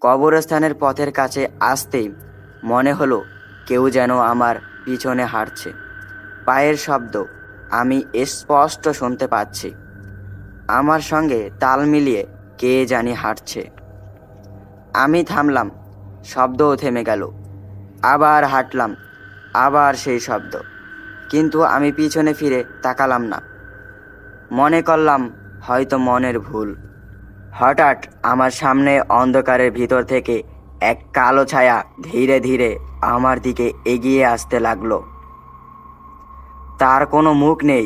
কবরস্থানের পথের কাছে আসতেই মনে হলো কেউ যেন আমার পিছনে হাঁটছে। পায়ের শব্দ আমি স্পষ্ট শুনতে পাচ্ছি। আমার সঙ্গে তাল মিলিয়ে কে জানি হাঁটছে। আমি থামলাম, শব্দও থেমে গেল। আবার হাঁটলাম, আবার সেই শব্দ, কিন্তু আমি পিছনে ফিরে তাকালাম না। মনে করলাম হয়তো মনের ভুল। হঠাৎ আমার সামনে অন্ধকারের ভিতর থেকে এক কালো ছায়া ধীরে ধীরে আমার দিকে এগিয়ে আসতে লাগলো। তার কোনো মুখ নেই,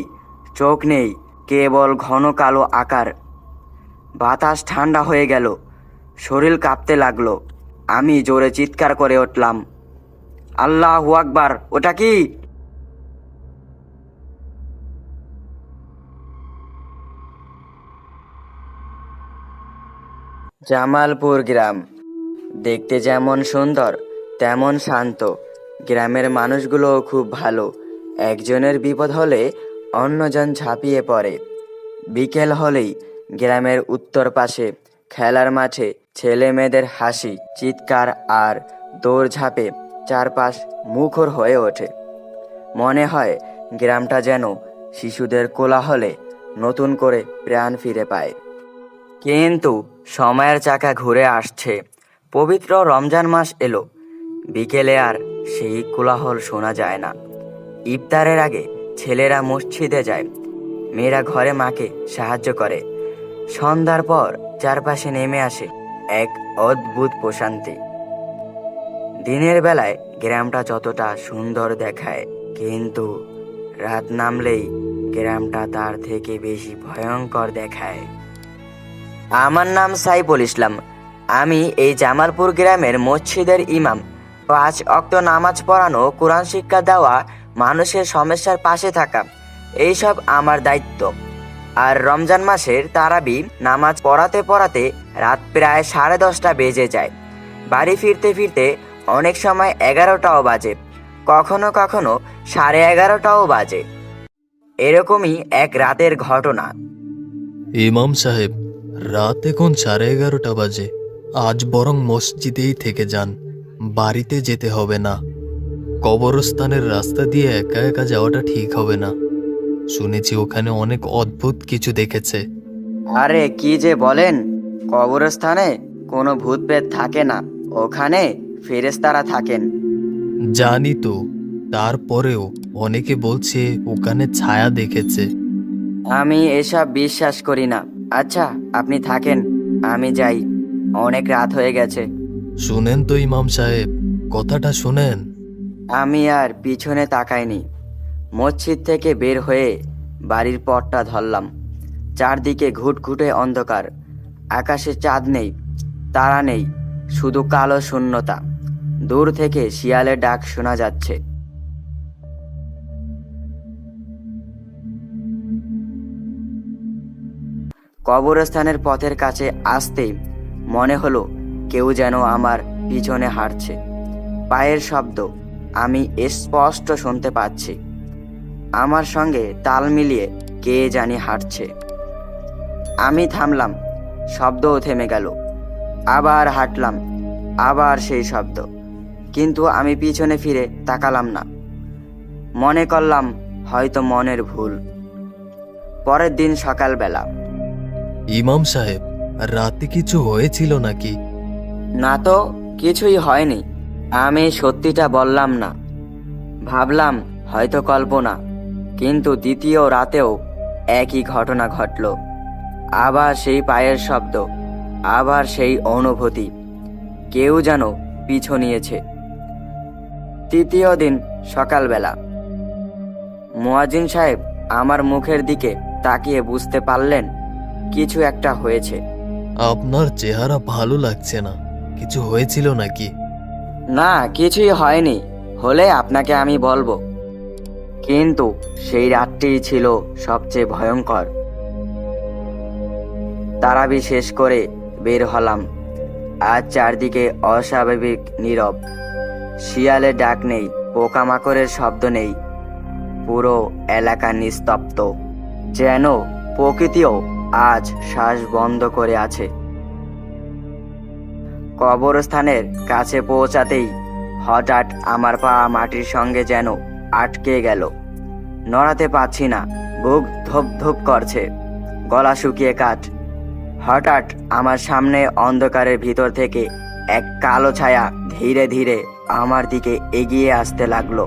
চোখ নেই, কেবল ঘন কালো আকার। বাতাস ঠান্ডা হয়ে গেল, শরীর কাঁপতে লাগলো। আমি জোরে চিৎকার করে উঠলাম, আল্লাহু আকবার! ওটা কি? জামালপুর গ্রাম দেখতে যেমন সুন্দর তেমন শান্ত। গ্রামের মানুষগুলোও খুব ভালো। একজনের বিপদ হলে অন্যজন ঝাঁপিয়ে পড়ে। বিকেল হলেই গ্রামের উত্তর পাশে খেলার মাঠে ছেলে মেয়েদের হাসি, চিৎকার আর দৌড়ঝাঁপে চারপাশ মুখর হয়ে ওঠে। মনে হয় গ্রামটা যেন শিশুদের কোলাহলে নতুন করে প্রাণ ফিরে পায়। কিন্তু সময়ের চাকা ঘুরে আসছে। পবিত্র রমজান মাস এলো। বিকেলে আর সেই কোলাহল শোনা যায় না। ইফতারের আগে ছেলেরা মসজিদে যায়, মেয়েরা ঘরে মাকে সাহায্য করে। সন্ধ্যার পর চারপাশে নেমে আসে এক অদ্ভুত প্রশান্তি। দিনের বেলায় গ্রামটা যতটা সুন্দর দেখায়, কিন্তু রাত নামলেই গ্রামটা তার থেকে বেশি ভয়ঙ্কর দেখায়। আমার নাম সাইফুল ইসলাম। আমি এই জামালপুর গ্রামের মসজিদের ইমাম। 5 ওয়াক্ত নামাজ পড়ানো, কোরআন শিক্ষা দেওয়া, মানুষের সমস্যার পাশে থাকা, এইসব আমার দায়িত্ব। আর রমজান মাসের তারাবি নামাজ পড়াতে পড়াতে রাত প্রায় 10:30 বেজে যায়। বাড়ি ফিরতে ফিরতে অনেক সময় 11টাও বাজে, কখনো কখনো 11:30টাও বাজে। এরকমই এক রাতের ঘটনা। ইমাম সাহেব, রাত এখন 11:30 বাজে। আজ বরং মসজিদেই থেকে যান, বাড়িতে যেতে হবে না। কবরস্থানের রাস্তা দিয়ে একা একা যাওয়াটা ঠিক হবে না। শুনেছি ওখানে অনেক অদ্ভুত কিছু দেখেছে। আরে কি যে বলেন! কবরস্থানে কোনো ভূত প্রেত থাকে না, ওখানে ফেরেশতারা থাকেন। জানি তো, তারপরেও অনেকে বলছে ওখানে ছায়া দেখেছে। আমি এসব বিশ্বাস করি না। আচ্ছা, আপনি থাকেন, আমি যাই, অনেক রাত হয়ে গেছে। শুনেন তো ইমাম সাহেব, কথাটা শুনেন। আমি আর পিছনে তাকাইনি। মসজিদ থেকে বের হয়ে বাড়ির পথটা ধরলাম। চারদিকে ঘুটঘুটে অন্ধকার। আকাশে চাঁদ নেই, তারা নেই, শুধু কালো শূন্যতা। দূর থেকে শিয়ালের ডাক শোনা যাচ্ছে। কবরস্থানের পথের কাছে আসতেই মনে হলো কেউ যেন আমার পিছনে হাঁটছে। পায়ের শব্দ আমি স্পষ্ট শুনতে পাচ্ছি। আমার সঙ্গে তাল মিলিয়ে কে জানি হাঁটছে। আমি থামলাম, শব্দও থেমে গেল। আবার হাঁটলাম, আবার সেই শব্দ, কিন্তু আমি পিছনে ফিরে তাকালাম না। মনে করলাম হয়তো মনের ভুল। পরের দিন সকালবেলা। ইমাম সাহেব, রাতে কিছু হয়েছিল নাকি? না তো, কিছুই হয়নি। আমি সত্যিটা বললাম না। ভাবলাম হয়তো কল্পনা, কিন্তু দ্বিতীয় রাতেও একই ঘটনা ঘটল। আবার সেই পায়ের শব্দ, আবার সেই অনুভূতি, কেউ যেন পিছু নিয়েছে। তৃতীয় দিন সকালবেলা। মুয়াজ্জিন সাহেব আমার মুখের দিকে তাকিয়ে বুঝতে পারলেন কিছু একটা হয়েছে। আপনার চেহারা ভালো লাগছে না, কিছু হয়েছিল নাকি? না, কিছুই হয়নি, হলে আপনাকে আমি বলবো। কিন্তু সেই রাতটিই ছিল সবচেয়ে ভয়ঙ্কর। তারাবি শেষ করে বের হলাম। আজ চারদিকে অস্বাভাবিক নীরব। শিয়ালের ডাক নেই, পোকামাকড়ের শব্দ নেই। পুরো এলাকা নিস্তব্ধ, যেন প্রকৃতিও আজ শ্বাস বন্ধ করে আছে। কবরস্থানের কাছে পৌঁছাতেই হঠাৎ আমার পা মাটির সঙ্গে যেন আটকে গেল। নড়াতে পারছি না, বুক ধপ ধপ করছে, গলা শুকিয়ে কাঠ। হঠাৎ আমার সামনে অন্ধকারের ভিতর থেকে এক কালো ছায়া ধীরে ধীরে আমার দিকে এগিয়ে আসতে লাগলো।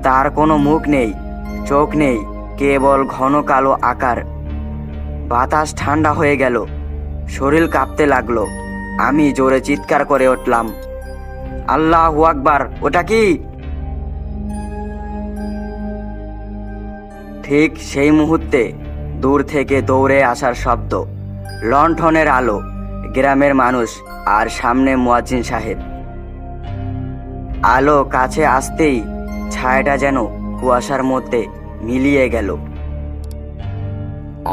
তার কোনো মুখ নেই, চোখ নেই, কেবল ঘন কালো আকার। বাতাস ঠান্ডা হয়ে গেল, শরীর কাঁপতে লাগলো। আমি জোরে চিৎকার করে উঠলাম, আল্লাহু আকবার! ওটা কি? ঠিক সেই মুহূর্তে দূর থেকে দৌড়ে আসার শব্দ, লণ্ঠনের আলো, গ্রামের মানুষ আর সামনে মুয়াজ্জিন সাহেব। আলো কাছে আসতেই ছায়াটা যেন কুয়াশার মধ্যে মিলিয়ে গেল।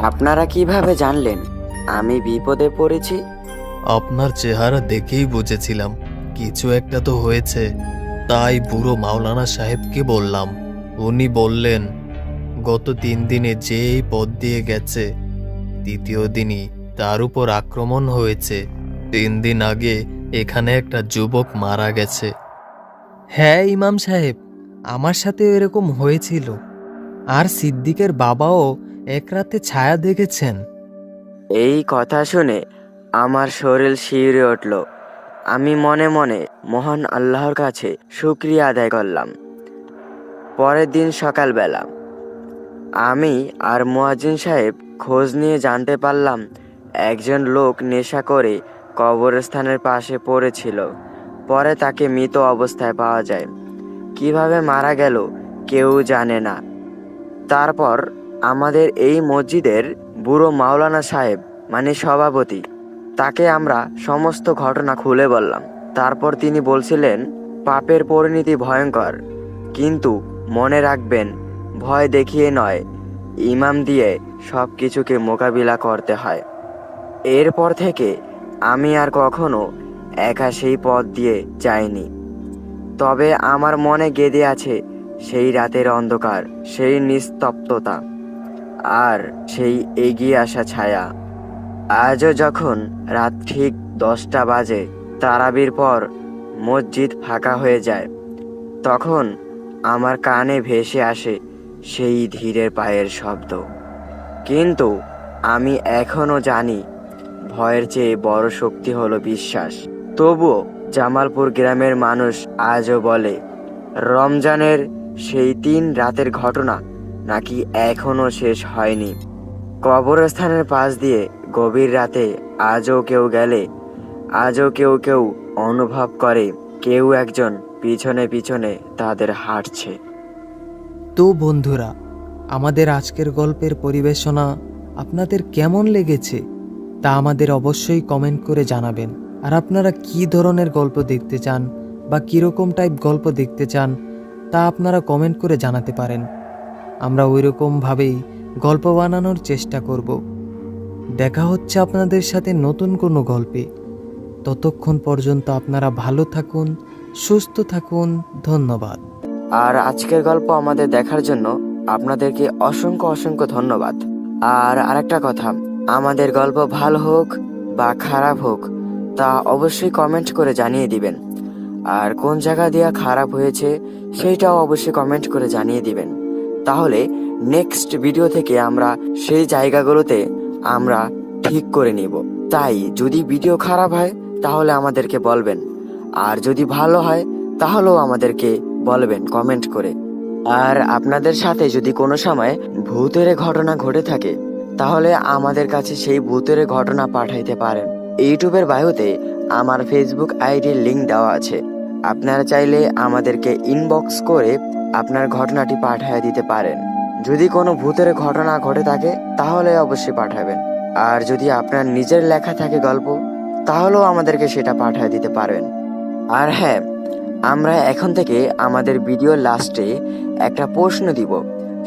আপনারা কিভাবে জানলেন আমি বিপদে পড়েছি? আপনার চেহারা দেখেই বুঝেছিলাম কিছু একটা তো হয়েছে। তাই বুড়ো মাওলানা সাহেবকে বললাম। উনি বললেন, গত 3 দিনে যে এই পথ দিয়ে গেছে, দ্বিতীয় দিনই তার উপর আক্রমণ হয়েছে। 3 দিন আগে এখানে একটা যুবক মারা গেছে। হ্যাঁ ইমাম সাহেব, আমার সাথে এরকম হয়েছিল। আর সিদ্দিকের বাবাও এক রাতে ছায়া দেখেছেন। এই কথা শুনে আমার শরীর শিউরে উঠল। আমি মনে মনে মহান আল্লাহর কাছে শুকরিয়া আদায় করলাম। পরের দিন সকালবেলা আমি আর মুয়াজ্জিন সাহেব খোঁজ নিয়ে জানতে পারলাম একজন লোক নেশা করে কবরস্থানের পাশে পড়েছিল। পরে তাকে মৃত অবস্থায় পাওয়া যায়। কিভাবে মারা গেল কেউ জানে না। তারপর আমাদের এই মসজিদের বুড়ো মাওলানা সাহেব মানে সভাপতি, তাকে আমরা সমস্ত ঘটনা খুলে বললাম। তারপর তিনি বলছিলেন, পাপের পরিণতি ভয়ঙ্কর, কিন্তু মনে রাখবেন ভয় দেখিয়ে নয়, ইমাম দিয়ে সব কিছুকে মোকাবিলা করতে হয়। এরপর থেকে আমি আর কখনো একা সেই পথ দিয়ে যাইনি। তবে আমার মনে গেঁথে আছে সেই রাতের অন্ধকার, সেই নিস্তব্ধতা আর সেই এগিয়ে আসা ছায়া। আজও যখন রাত ঠিক 10টা বাজে, তারাবির পর মসজিদ ফাঁকা হয়ে যায়, তখন আমার কানে ভেসে আসে সেই ধীরে পায়ের শব্দ। কিন্তু আমি এখনো জানি ভয়ের চেয়ে বড় শক্তি হলো বিশ্বাস। তবুও জামালপুর গ্রামের মানুষ আজও বলে, রমজানের সেই 3 রাতের ঘটনা নাকি এখনো শেষ হয়নি। কবরস্থানের পাশ দিয়ে গভীর রাতে আজও কেউ গেলে, আজও কেউ কেউ অনুভব করে কেউ একজন পিছনে পিছনে তাদের হাঁটছে। তো বন্ধুরা, আমাদের আজকের গল্পের পরিবেশনা আপনাদের কেমন লেগেছে তা আমাদের অবশ্যই কমেন্ট করে জানাবেন। আর আপনারা কি ধরনের গল্প দেখতে চান বা কীরকম টাইপ গল্প দেখতে চান তা আপনারা কমেন্ট করে জানাতে পারেন। আমরা ওইরকমভাবেই গল্প বানানোর চেষ্টা করব। দেখা হচ্ছে আপনাদের সাথে নতুন কোনো গল্পে। ততক্ষণ পর্যন্ত আপনারা ভালো থাকুন, সুস্থ থাকুন। ধন্যবাদ। আর আজকের গল্প আমাদের দেখার জন্য আপনাদেরকে অসংখ্য অসংখ্য ধন্যবাদ। আর আরেকটা কথা, আমাদের গল্প ভালো হোক বা খারাপ হোক তা অবশ্যই কমেন্ট করে জানিয়ে দিবেন। আর কোন জায়গা দিয়ে খারাপ হয়েছে সেইটাও অবশ্যই কমেন্ট করে জানিয়ে দিবেন। তাহলে নেক্সট ভিডিও থেকে আমরা সেই জায়গাগুলোতে আমরা ঠিক করে নিব। তাই যদি ভিডিও খারাপ হয় তাহলে আমাদেরকে বলবেন, আর যদি ভালো হয় তাহলেও আমাদেরকে বলবেন কমেন্ট করে। আর আপনাদের সাথে যদি কোনো সময় ভূতের ঘটনা ঘটে থাকে তাহলে আমাদের কাছে সেই ভূতের ঘটনা পাঠাইতে পারেন। ইউটিউবের বায়োতে আমার ফেসবুক আইডির লিংক দেওয়া আছে। আপনারা চাইলে আমাদেরকে ইনবক্স করে আপনার ঘটনাটি পাঠিয়ে দিতে পারেন। যদি কোনো ভূতের ঘটনা ঘটে থাকে তাহলে অবশ্যই পাঠাবেন। আর যদি আপনার নিজের লেখা থাকে গল্প তাহলেও আমাদেরকে সেটা পাঠিয়ে দিতে পারবেন। আর হ্যাঁ, আমরা এখন থেকে আমাদের ভিডিওর লাস্টে একটা প্রশ্ন দিব।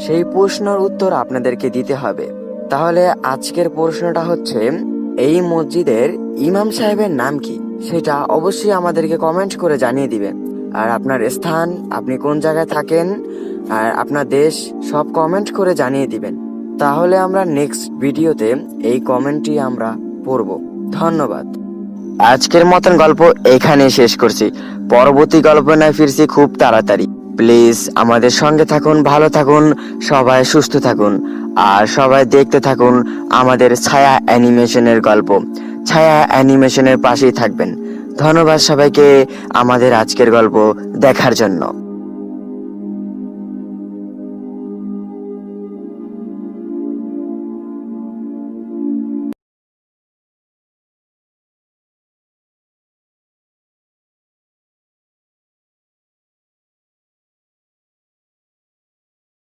সেই প্রশ্নের উত্তর আপনাদেরকে দিতে হবে। তাহলে আজকের প্রশ্নটা হচ্ছে, এই মসজিদের ইমাম সাহেবের নাম কি সেটা অবশ্যই আমাদেরকে কমেন্ট করে জানিয়ে দিবেন। আর আপনার স্থান, আপনি কোন জায়গায় থাকেন, আর আপনার দেশ সব কমেন্ট করে জানিয়ে দিবেন। তাহলে আমরা নেক্সট ভিডিওতে এই কমেন্টটি আমরা পড়ব। ধন্যবাদ। আজকের মতন গল্প এখানে শেষ করছি। পরবর্তী গল্প নিয়ে ফিরছি খুব তাড়াতাড়ি। প্লিজ আমাদের সঙ্গে থাকুন, ভালো থাকুন, সবাই সুস্থ থাকুন, আর সবাই দেখতে থাকুন আমাদের ছায়া অ্যানিমেশনের গল্প। ছায়া অ্যানিমেশনের পাশেই থাকবেন। ধন্যবাদ সবাইকে আমাদের আজকের গল্প দেখার জন্য।